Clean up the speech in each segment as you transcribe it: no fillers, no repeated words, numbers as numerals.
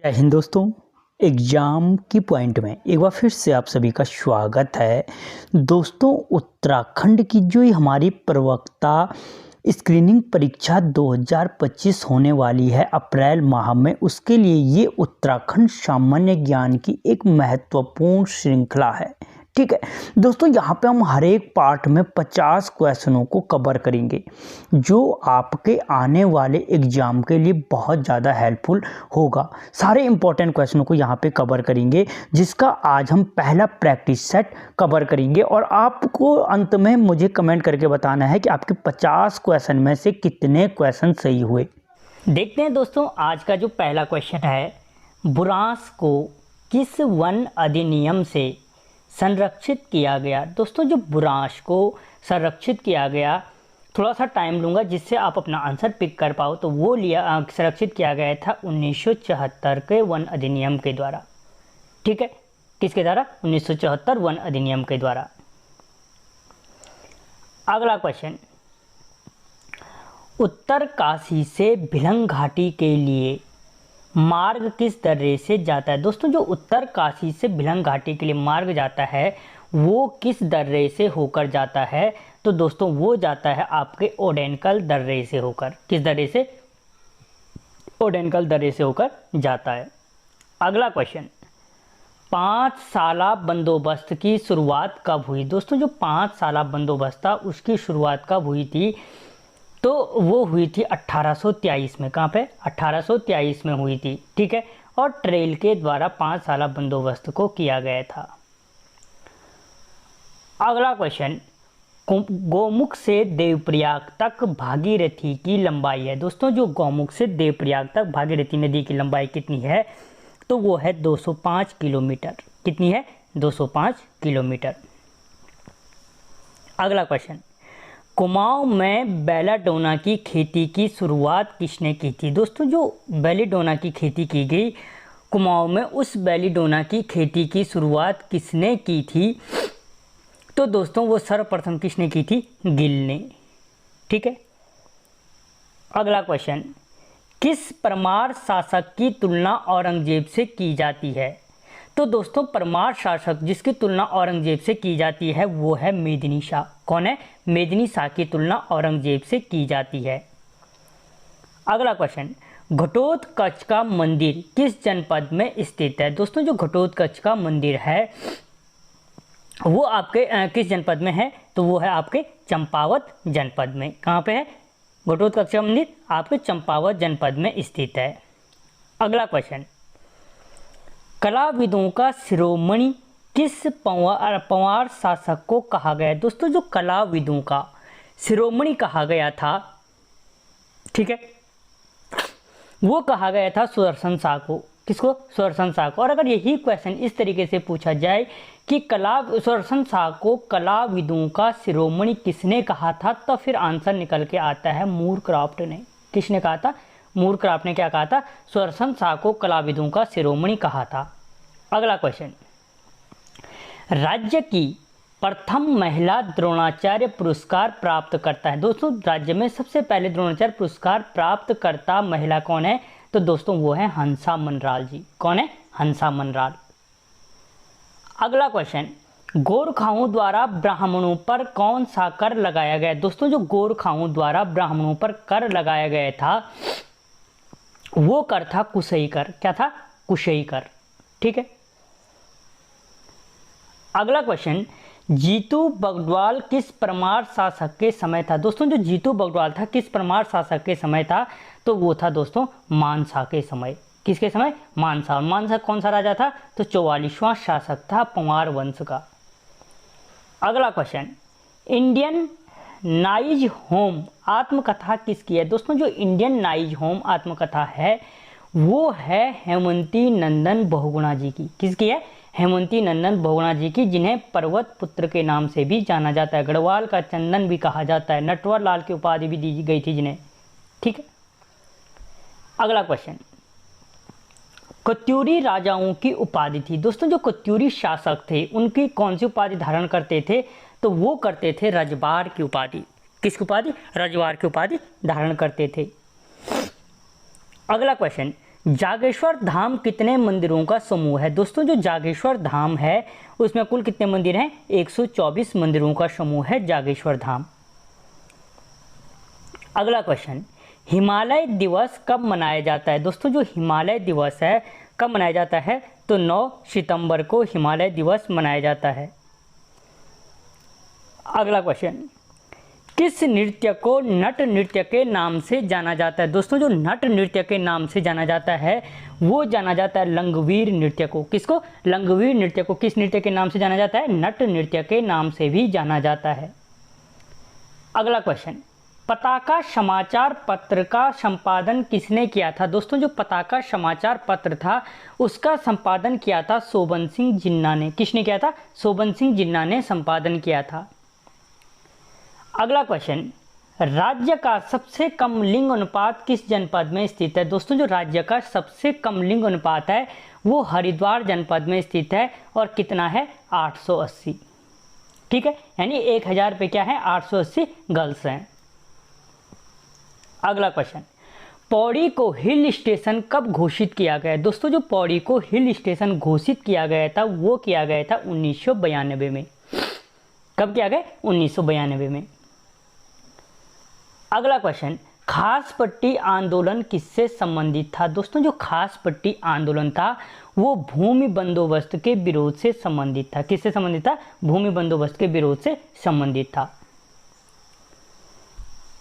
जय हिंद दोस्तों। एग्ज़ाम की पॉइंट में एक बार फिर से आप सभी का स्वागत है। दोस्तों, उत्तराखंड की जो हमारी प्रवक्ता स्क्रीनिंग परीक्षा 2025 होने वाली है अप्रैल माह में, उसके लिए ये उत्तराखंड सामान्य ज्ञान की एक महत्वपूर्ण श्रृंखला है। ठीक है दोस्तों, यहाँ पे हम हर एक पार्ट में 50 क्वेश्चनों को कवर करेंगे जो आपके आने वाले एग्जाम के लिए बहुत ज़्यादा हेल्पफुल होगा। सारे इंपॉर्टेंट क्वेश्चनों को यहाँ पे कवर करेंगे, जिसका आज हम पहला प्रैक्टिस सेट कवर करेंगे और आपको अंत में मुझे कमेंट करके बताना है कि आपके 50 क्वेश्चन में से कितने क्वेश्चन सही हुए। देखते हैं दोस्तों, आज का जो पहला क्वेश्चन है, बुरांश को किस वन अधिनियम से संरक्षित किया गया। दोस्तों, जो बुरांश को संरक्षित किया गया, थोड़ा सा टाइम लूँगा जिससे आप अपना आंसर पिक कर पाओ, तो वो संरक्षित किया गया था 1974 के वन अधिनियम के द्वारा। ठीक है, किसके द्वारा? 1974 वन अधिनियम के द्वारा। अगला क्वेश्चन, उत्तर काशी से भिलंग घाटी के लिए मार्ग किस दर्रे से जाता है। दोस्तों, जो उत्तर काशी से भिलंग घाटी के लिए मार्ग जाता है वो किस दर्रे से होकर जाता है? तो दोस्तों, वो जाता है आपके ओडेनकल दर्रे से होकर। किस दर्रे से? ओडेनकल दर्रे से होकर जाता है। अगला क्वेश्चन, 5 साला बंदोबस्त की शुरुआत कब हुई। दोस्तों, जो 5 साला बंदोबस्त था उसकी शुरुआत कब हुई थी? तो वो हुई थी 1823 में। कहाँ पे? 1823 में हुई थी। ठीक है, और ट्रेल के द्वारा 5 साला बंदोबस्त को किया गया था। अगला क्वेश्चन, गौमुख से देवप्रयाग तक भागीरथी की लंबाई है। दोस्तों, जो गौमुख से देवप्रयाग तक भागीरथी नदी की लंबाई कितनी है? तो वो है 205 किलोमीटर। कितनी है? 205 किलोमीटर। अगला क्वेश्चन, कुमाऊं में बेलाडोना की खेती की शुरुआत किसने की थी। दोस्तों, जो बेलाडोना की खेती की गई कुमाऊं में, उस बेलाडोना की खेती की शुरुआत किसने की थी? तो दोस्तों, वो सर्वप्रथम किसने की थी? गिल ने। ठीक है। अगला क्वेश्चन, किस परमार शासक की तुलना औरंगजेब से की जाती है। तो दोस्तों, परमार शासक जिसकी तुलना औरंगजेब से की जाती है वो है मेदिनी शाह। कौन है? मेदिनी शाह की तुलना औरंगजेब से की जाती है। अगला क्वेश्चन, घटोत्कच का मंदिर किस जनपद में स्थित है। दोस्तों, जो घटोत्कच का मंदिर है वो आपके किस जनपद में है? तो वो है आपके चंपावत जनपद में। कहाँ पे है घटोत्कच का मंदिर? आपके चंपावत जनपद में स्थित है। अगला क्वेश्चन, कलाविदों का शिरोमणि किस पंवार शासक को कहा गया। दोस्तों, जो कलाविदों का शिरोमणि कहा गया था, ठीक है, वो कहा गया था सुदर्शन शाह को। किसको? सुदर्शन शाह को। और अगर यही क्वेश्चन इस तरीके से पूछा जाए कि सुदर्शन शाह को कलाविदों का शिरोमणि किसने कहा था, तो फिर आंसर निकल के आता है मूरक्राफ्ट ने। किसने कहा था? मूरक्राफ्ट ने क्या कहा था? सुदर्शन शाह को कलाविदों का शिरोमणि कहा था। अगला क्वेश्चन, राज्य की प्रथम महिला द्रोणाचार्य पुरस्कार प्राप्त करता है। दोस्तों, राज्य में सबसे पहले द्रोणाचार्य पुरस्कार प्राप्त करता महिला कौन है? तो दोस्तों, वो है हंसा मनराल जी। कौन है? हंसा मनराल। अगला क्वेश्चन, गोरखाओं द्वारा ब्राह्मणों पर कौन सा कर लगाया गया। दोस्तों, जो गोरखाओं द्वारा ब्राह्मणों पर कर लगाया गया था वो कर था कुशई कर। क्या था? कुशई कर। ठीक है। अगला क्वेश्चन, जीतू बगद्वाल किस परमार शासक के समय था। दोस्तों, जो जीतू बगद्वाल था किस परमार शासक के समय था? तो वो था दोस्तों मानसा के समय। किसके समय? मानसा। मानसा कौन सा राजा था? तो 44वां शासक था पंवार वंश का। अगला क्वेश्चन, इंडियन नाइज होम आत्मकथा किसकी है। दोस्तों, जो इंडियन नाइज होम आत्मकथा है वो है हेमंती नंदन बहुगुणा जी की। किसकी है? हेमंती नंदन बहुगुणा जी की, जिन्हें पर्वत पुत्र के नाम से भी जाना जाता है। गढ़वाल का चंदन भी कहा जाता है। नटवर लाल की उपाधि भी दी गई थी जिन्हें। ठीक है। अगला क्वेश्चन, कत्यूरी राजाओं की उपाधि थी। दोस्तों, जो कत्यूरी शासक थे उनकी कौन सी उपाधि धारण करते थे? तो वो करते थे रजवार की उपाधि। किसकी उपाधि? रजवार की उपाधि धारण करते थे। अगला क्वेश्चन, जागेश्वर धाम कितने मंदिरों का समूह है? दोस्तों जो जागेश्वर धाम है उसमें कुल कितने मंदिर हैं? 124 मंदिरों का समूह है जागेश्वर धाम। अगला क्वेश्चन, हिमालय दिवस कब मनाया जाता है? दोस्तों जो हिमालय दिवस है कब मनाया जाता है? तो 9 सितंबर को हिमालय दिवस मनाया जाता है। अगला क्वेश्चन, किस नृत्य को नट नृत्य के नाम से जाना जाता है? दोस्तों जो नट नृत्य के नाम से जाना जाता है वो जाना जाता है लंगवीर नृत्य को। किसको? लंगवीर नृत्य को। किस नृत्य के नाम से जाना जाता है? नट नृत्य के नाम से भी जाना जाता है। अगला क्वेश्चन, पताका समाचार पत्र का संपादन किसने किया था? दोस्तों जो पताका समाचार पत्र था उसका संपादन किया था शोभन सिंह जिन्ना ने। किसने किया था? शोभन सिंह जिन्ना ने संपादन किया था। अगला क्वेश्चन, राज्य का सबसे कम लिंग अनुपात किस जनपद में स्थित है? दोस्तों जो राज्य का सबसे कम लिंग अनुपात है वो हरिद्वार जनपद में स्थित है और कितना है? 880। ठीक है, यानी 1000 पे क्या है? 880 गर्ल्स हैं। अगला क्वेश्चन, पौड़ी को हिल स्टेशन कब घोषित किया गया? दोस्तों जो पौड़ी को हिल स्टेशन घोषित किया गया था वो किया गया था 1992 में। कब किया गया? 1992 में। अगला क्वेश्चन, खास पट्टी आंदोलन किससे संबंधित था? दोस्तों जो खास पट्टी आंदोलन था वो भूमि बंदोबस्त के विरोध से संबंधित था। किससे संबंधित था? भूमि बंदोबस्त के विरोध से संबंधित था।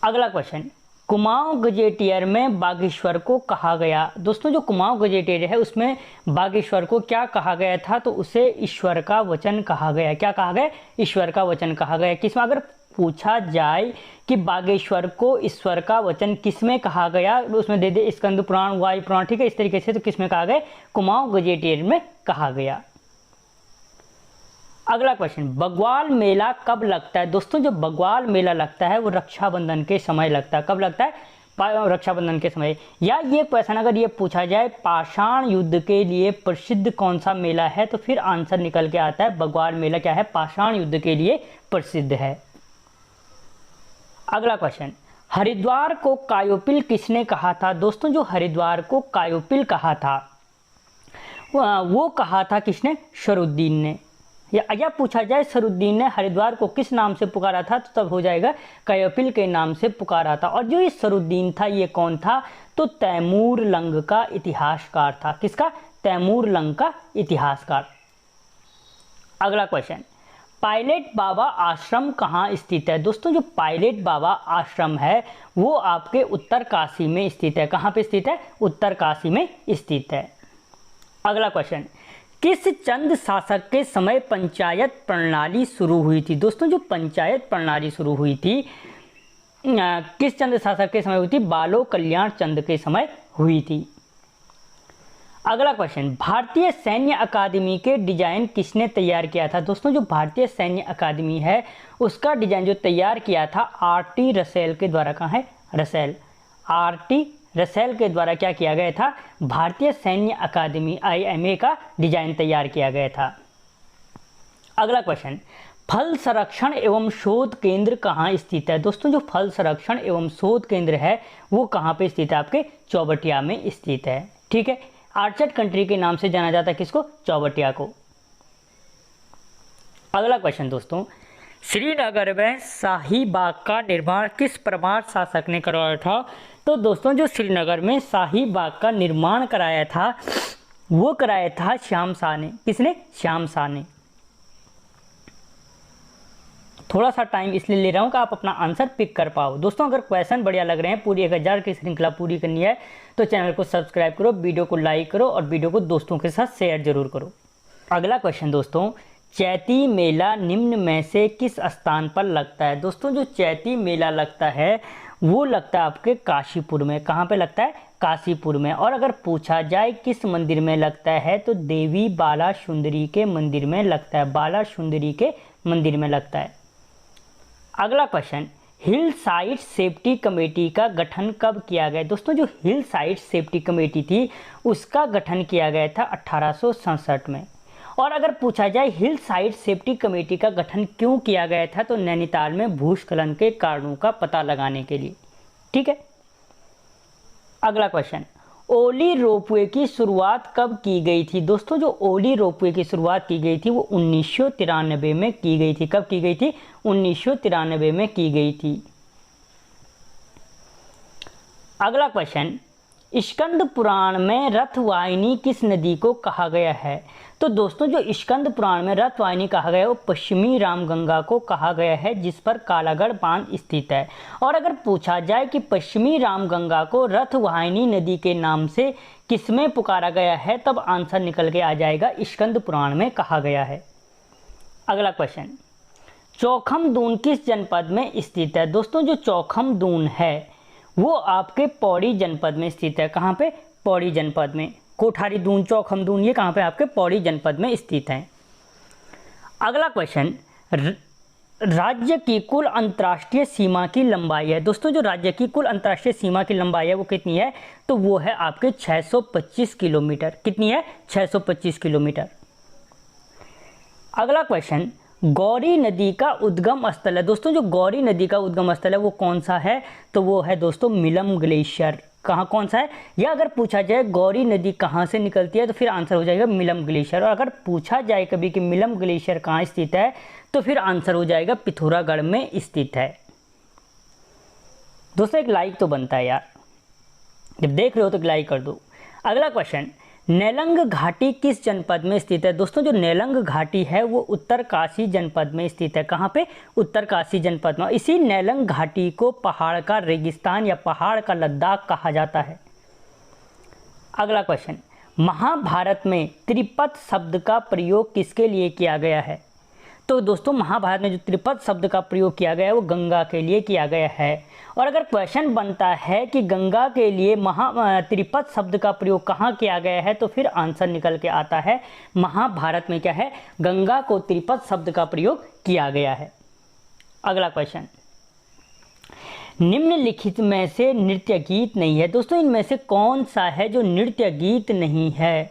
अगला क्वेश्चन, कुमाऊं गजेटियर में बागेश्वर को कहा गया? दोस्तों जो कुमाऊं गजेटियर है उसमें बागेश्वर को क्या कहा गया था? तो उसे ईश्वर का वचन कहा गया। क्या कहा गया? ईश्वर का वचन कहा गया। किसमें? अगर पूछा जाए कि बागेश्वर को ईश्वर का वचन किसमें कहा गया, उसमें दे दे स्कंद पुराण, वायु पुराण। ठीक है, इस तरीके से तो किसमें कहा गया? कुमाऊं गजेटियर में कहा गया। अगला क्वेश्चन, बग्वाल मेला कब लगता है? दोस्तों जो बग्वाल मेला लगता है वो रक्षाबंधन के समय लगता है। कब लगता है? रक्षाबंधन के समय। या ये क्वेश्चन अगर ये पूछा जाए पाषाण युद्ध के लिए प्रसिद्ध कौन सा मेला है तो फिर आंसर निकल के आता है बग्वाल मेला क्या है? पाषाण युद्ध के लिए प्रसिद्ध है। अगला क्वेश्चन, हरिद्वार को कायोपिल किसने कहा था? दोस्तों जो हरिद्वार को कायोपिल कहा था वो कहा था किसने? सरुद्दीन ने। या पूछा जाए सरुद्दीन ने हरिद्वार को किस नाम से पुकारा था तो तब हो जाएगा कायोपिल के नाम से पुकारा था। और जो ये सरुद्दीन था ये कौन था? तो तैमूर लंग का इतिहासकार था। किसका? तैमूर लंग का इतिहासकार। अगला क्वेश्चन, पायलट बाबा आश्रम कहाँ स्थित है? दोस्तों जो पायलट बाबा आश्रम है वो आपके उत्तर काशी में स्थित है। कहाँ पे स्थित है? उत्तर काशी में स्थित है। अगला क्वेश्चन, किस चंद शासक के समय पंचायत प्रणाली शुरू हुई थी? दोस्तों जो पंचायत प्रणाली शुरू हुई थी किस चंद शासक के समय हुई थी? बालो कल्याण चंद के समय हुई थी। अगला क्वेश्चन, भारतीय सैन्य अकादमी के डिजाइन किसने तैयार किया था? दोस्तों जो भारतीय सैन्य अकादमी है उसका डिजाइन जो तैयार किया था आर.टी. रसेल के द्वारा। कहाँ है? रसेल। आर.टी. रसेल के द्वारा क्या किया गया था? भारतीय सैन्य अकादमी IMA का डिजाइन तैयार किया गया था। अगला क्वेश्चन, फल संरक्षण एवं शोध केंद्र कहाँ स्थित है? दोस्तों जो फल संरक्षण एवं शोध केंद्र है वो कहाँ पे स्थित है? आपके चौबटिया में स्थित है। ठीक है, आर्चर्ड कंट्री के नाम से जाना जाता है किसको? चौबटिया को। अगला क्वेश्चन दोस्तों, श्रीनगर में शाही बाग का निर्माण किस परमार शासक ने करवाया था? तो दोस्तों जो श्रीनगर में शाही बाग का निर्माण कराया था वो कराया था श्याम शाह ने। किसने? श्याम शाह ने। थोड़ा सा टाइम इसलिए ले रहा हूँ कि आप अपना आंसर पिक कर पाओ। दोस्तों अगर क्वेश्चन बढ़िया लग रहे हैं, पूरी 1000 की श्रृंखला पूरी करनी है तो चैनल को सब्सक्राइब करो, वीडियो को लाइक करो और वीडियो को दोस्तों के साथ शेयर जरूर करो। अगला क्वेश्चन दोस्तों, चैती मेला निम्न में से किस स्थान पर लगता है? दोस्तों जो चैती मेला लगता है वो लगता है आपके काशीपुर में। कहाँ पे लगता है? काशीपुर में। और अगर पूछा जाए किस मंदिर में लगता है तो देवी बाला सुंदरी के मंदिर में लगता है। बाला सुंदरी के मंदिर में लगता है। अगला क्वेश्चन, हिल साइट सेफ्टी कमेटी का गठन कब किया गया? दोस्तों जो हिल साइट सेफ्टी कमेटी थी उसका गठन किया गया था 1867 में। और अगर पूछा जाए हिल साइट सेफ्टी कमेटी का गठन क्यों किया गया था तो नैनीताल में भूस्खलन के कारणों का पता लगाने के लिए। ठीक है। अगला क्वेश्चन, ओली रोपवे की शुरुआत कब की गई थी? दोस्तों जो ओली रोपवे की शुरुआत की गई थी वो 1993 में की गई थी। कब की गई थी? 1993 में की गई थी। अगला क्वेश्चन, स्कंद पुराण में रथवाहिनी किस नदी को कहा गया है? तो दोस्तों जो स्कंद पुराण में रथवाहिनी कहा गया है वो पश्चिमी रामगंगा को कहा गया है, जिस पर कालागढ़ बांध स्थित है। और अगर पूछा जाए कि पश्चिमी रामगंगा को रथवाहिनी नदी के नाम से किसमें पुकारा गया है, तब आंसर निकल के आ जाएगा स्कंद पुराण में कहा गया है। अगला क्वेश्चन, चौखम दून किस जनपद में स्थित है? दोस्तों जो चौखम दून है वो आपके पौड़ी जनपद में स्थित है। कहाँ पे? पौड़ी जनपद में। कोठारी दून, चौखम दून, ये कहाँ पे? आपके पौड़ी जनपद में स्थित है। अगला क्वेश्चन, राज्य की कुल अंतर्राष्ट्रीय सीमा की लंबाई है। दोस्तों जो राज्य की कुल अंतर्राष्ट्रीय सीमा की लंबाई है वो कितनी है? तो वो है आपके 625 किलोमीटर। कितनी है? 625 किलोमीटर। अगला क्वेश्चन, गौरी नदी का उद्गम स्थल है। दोस्तों जो गौरी नदी का उद्गम स्थल है वो कौन सा है? तो वो है दोस्तों मिलम ग्लेशियर। कहाँ, कौन सा है? या अगर पूछा जाए गौरी नदी कहाँ से निकलती है तो फिर आंसर हो जाएगा मिलम ग्लेशियर। और अगर पूछा जाए कभी कि मिलम ग्लेशियर कहाँ स्थित है तो फिर आंसर हो जाएगा पिथौरागढ़ में स्थित है। दोस्तों एक लाइक तो बनता है यार, जब देख रहे हो तो लाइक कर दो। अगला क्वेश्चन, नेलंग घाटी किस जनपद में स्थित है? दोस्तों जो नेलंग घाटी है वो उत्तरकाशी जनपद में स्थित है। कहाँ पे? उत्तरकाशी जनपद में। इसी नेलंग घाटी को पहाड़ का रेगिस्तान या पहाड़ का लद्दाख कहा जाता है। अगला क्वेश्चन, महाभारत में त्रिपद शब्द का प्रयोग किसके लिए किया गया है? तो दोस्तों महाभारत में जो त्रिपद शब्द का प्रयोग किया गया है वो गंगा के लिए किया गया है। और अगर क्वेश्चन बनता है कि गंगा के लिए त्रिपद शब्द का प्रयोग कहाँ किया गया है तो फिर आंसर निकल के आता है महाभारत में क्या है? गंगा को त्रिपद शब्द का प्रयोग किया गया है। अगला क्वेश्चन, निम्नलिखित में से नृत्य गीत नहीं है। दोस्तों इनमें से कौन सा है जो नृत्य गीत नहीं है?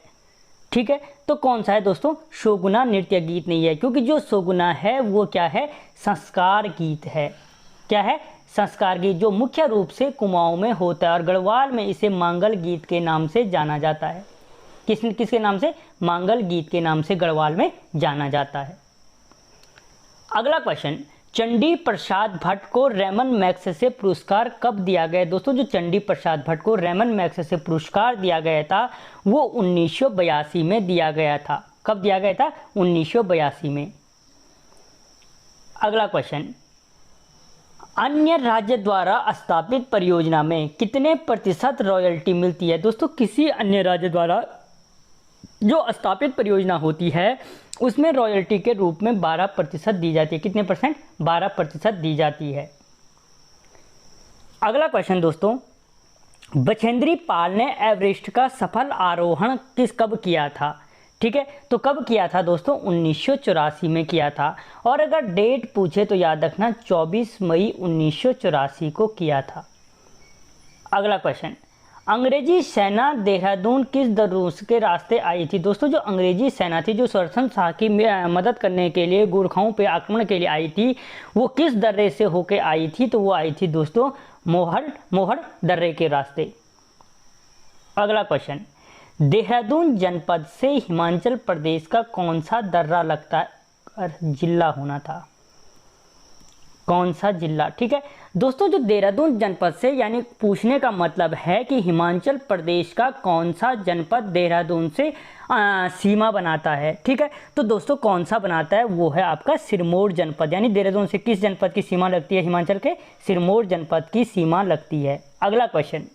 ठीक है, तो कौन सा है दोस्तों? शोगुना नृत्य गीत नहीं है, क्योंकि जो शोगुना है वो क्या है? संस्कार गीत है। क्या है? संस्कार गीत, जो मुख्य रूप से कुमाऊं में होता है और गढ़वाल में इसे मांगल गीत के नाम से जाना जाता है। किसके नाम से? मांगल गीत के नाम से गढ़वाल में जाना जाता है। अगला क्वेश्चन, चंडी प्रसाद भट्ट को रैमन मैग्सेसे से पुरस्कार कब दिया गया? दोस्तों जो चंडी प्रसाद भट्ट को रैमन मैग्सेसे से पुरस्कार दिया गया था वो 1982 में दिया गया था। कब दिया गया था? 1982 में। अगला क्वेश्चन, अन्य राज्य द्वारा स्थापित परियोजना में कितने प्रतिशत रॉयल्टी मिलती है? दोस्तों किसी अन्य राज्य द्वारा जो स्थापित परियोजना होती है उसमें रॉयल्टी के रूप में 12% दी जाती है। कितने परसेंट? 12% दी जाती है। अगला क्वेश्चन दोस्तों, बछेंद्री पाल ने एवरेस्ट का सफल आरोहण कब किया था? ठीक है, तो कब किया था दोस्तों? 1984 में किया था। और अगर डेट पूछे तो याद रखना 24 मई 1984 को किया था। अगला क्वेश्चन, अंग्रेजी सेना देहरादून किस दर्रे के रास्ते आई थी? दोस्तों जो अंग्रेजी सेना थी जो सरसन शाह की मदद करने के लिए गोरखाओं पे आक्रमण के लिए आई थी वो किस दर्रे से होके आई थी? तो वो आई थी दोस्तों मोहर दर्रे के रास्ते। अगला क्वेश्चन, देहरादून जनपद से हिमाचल प्रदेश का कौन सा दर्रा लगता है? जिला होना था। कौन सा जिला? ठीक है दोस्तों, जो देहरादून जनपद से यानी पूछने का मतलब है कि हिमाचल प्रदेश का कौन सा जनपद देहरादून से सीमा बनाता है। ठीक है, तो दोस्तों कौन सा बनाता है? वो है आपका सिरमौर जनपद। यानी देहरादून से किस जनपद की सीमा लगती है? हिमाचल के सिरमौर जनपद की सीमा लगती है। अगला क्वेश्चन,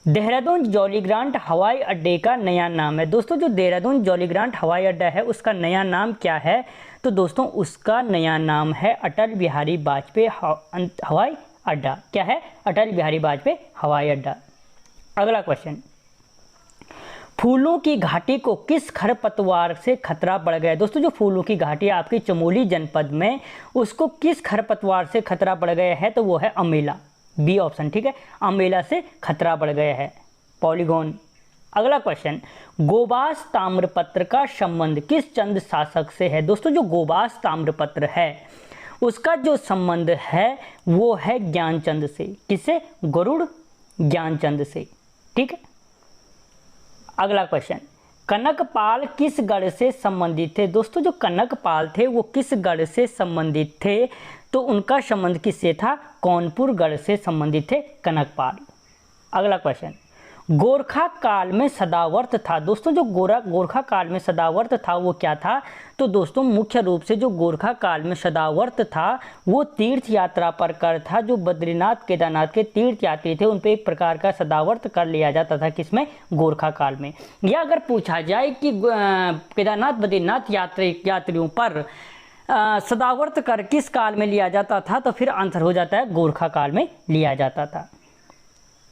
देहरादून जॉली ग्रांट हवाई अड्डे का नया नाम है। दोस्तों जो देहरादून जॉली ग्रांट हवाई अड्डा है उसका नया नाम क्या है? तो दोस्तों उसका नया नाम है अटल बिहारी वाजपेयी हवाई अड्डा। क्या है? अटल बिहारी वाजपेयी हवाई अड्डा। अगला क्वेश्चन, फूलों की घाटी को किस खरपतवार से खतरा बढ़ गया? दोस्तों जो फूलों की घाटी आपकी चमोली जनपद में उसको किस खरपतवार से खतरा बढ़ गया है? तो वो है अमेला। B option. ठीक है, अमेला से खतरा बढ़ गया है, पॉलीगॉन। अगला क्वेश्चन, गोबास ताम्रपत्र का संबंध किस चंद शासक से है? दोस्तों जो गोबास ताम्रपत्र है उसका जो संबंध है वो है ज्ञानचंद से। किससे? गरुड़ ज्ञानचंद से। ठीक है, अगला क्वेश्चन, कनकपाल किस गढ़ से संबंधित थे? दोस्तों जो कनकपाल थे वो किस गढ़ से संबंधित थे? तो उनका संबंध किससे था? कौनपुर गढ़ से संबंधित थे कनकपाल। अगला क्वेश्चन, गोरखा काल में सदावर्त था। दोस्तों जो गोरखा काल में सदावर्त था वो क्या था? तो दोस्तों मुख्य रूप से जो गोरखा काल में सदावर्त था वो तीर्थ यात्रा पर कर था। जो बद्रीनाथ केदारनाथ के तीर्थ यात्री थे उन पे एक प्रकार का सदावर्त कर लिया जाता था। किसमें? गोरखा काल में। या अगर पूछा जाए कि केदारनाथ बद्रीनाथ यात्रियों पर सदावर्त कर किस काल में लिया जाता था, तो फिर आंसर हो जाता है गोरखा काल में लिया जाता था।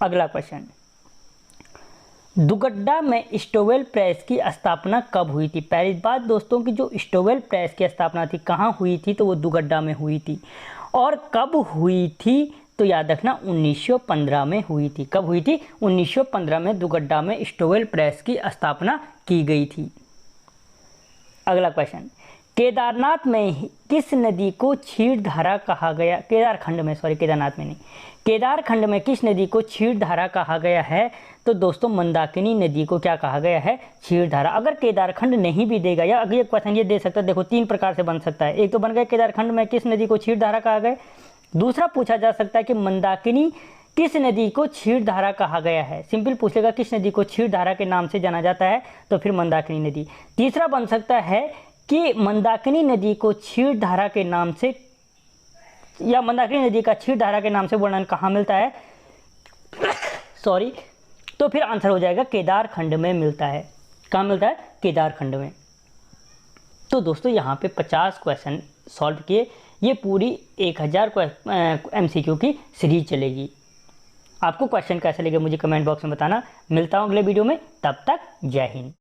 अगला क्वेश्चन, दुगड्डा में स्टोवेल प्रेस की स्थापना कब हुई थी? पहली बात दोस्तों की जो स्टोवेल प्रेस की स्थापना थी कहाँ हुई थी? तो वो दुगड्डा में हुई थी। और कब हुई थी? तो याद रखना 1915 में हुई थी। कब हुई थी? 1915 में दुगड्डा में स्टोवेल प्रेस की स्थापना की गई थी। अगला क्वेश्चन, केदारनाथ में किस नदी को क्षीरधारा कहा गया? केदारखंड में किस नदी को क्षीरधारा कहा गया है? तो दोस्तों मंदाकिनी नदी को क्या कहा गया है? क्षीरधारा। अगर केदारखंड नहीं भी देगा, या अगर ये क्वेश्चन ये दे सकता है, देखो 3 प्रकार से बन सकता है। एक तो बन गया केदारखंड में किस नदी को क्षीरधारा कहा गया। दूसरा पूछा जा सकता है कि मंदाकिनी किस नदी को क्षीरधारा कहा गया है। सिंपल पूछ लेगा किस नदी को क्षीरधारा के नाम से जाना जाता है, तो फिर मंदाकिनी नदी। तीसरा बन सकता है कि मंदाकिनी नदी को क्षीरधारा के नाम से, या मंदाकिनी नदी का क्षीरधारा के नाम से वर्णन कहाँ मिलता है, तो फिर आंसर हो जाएगा केदारखंड में मिलता है। कहाँ मिलता है? केदारखंड में। तो दोस्तों यहाँ पे 50 क्वेश्चन सॉल्व किए। ये पूरी 1000 MCQ की सीरीज चलेगी। आपको क्वेश्चन कैसे लगे मुझे कमेंट बॉक्स में बताना। मिलता हूँ अगले वीडियो में, तब तक जय हिंद।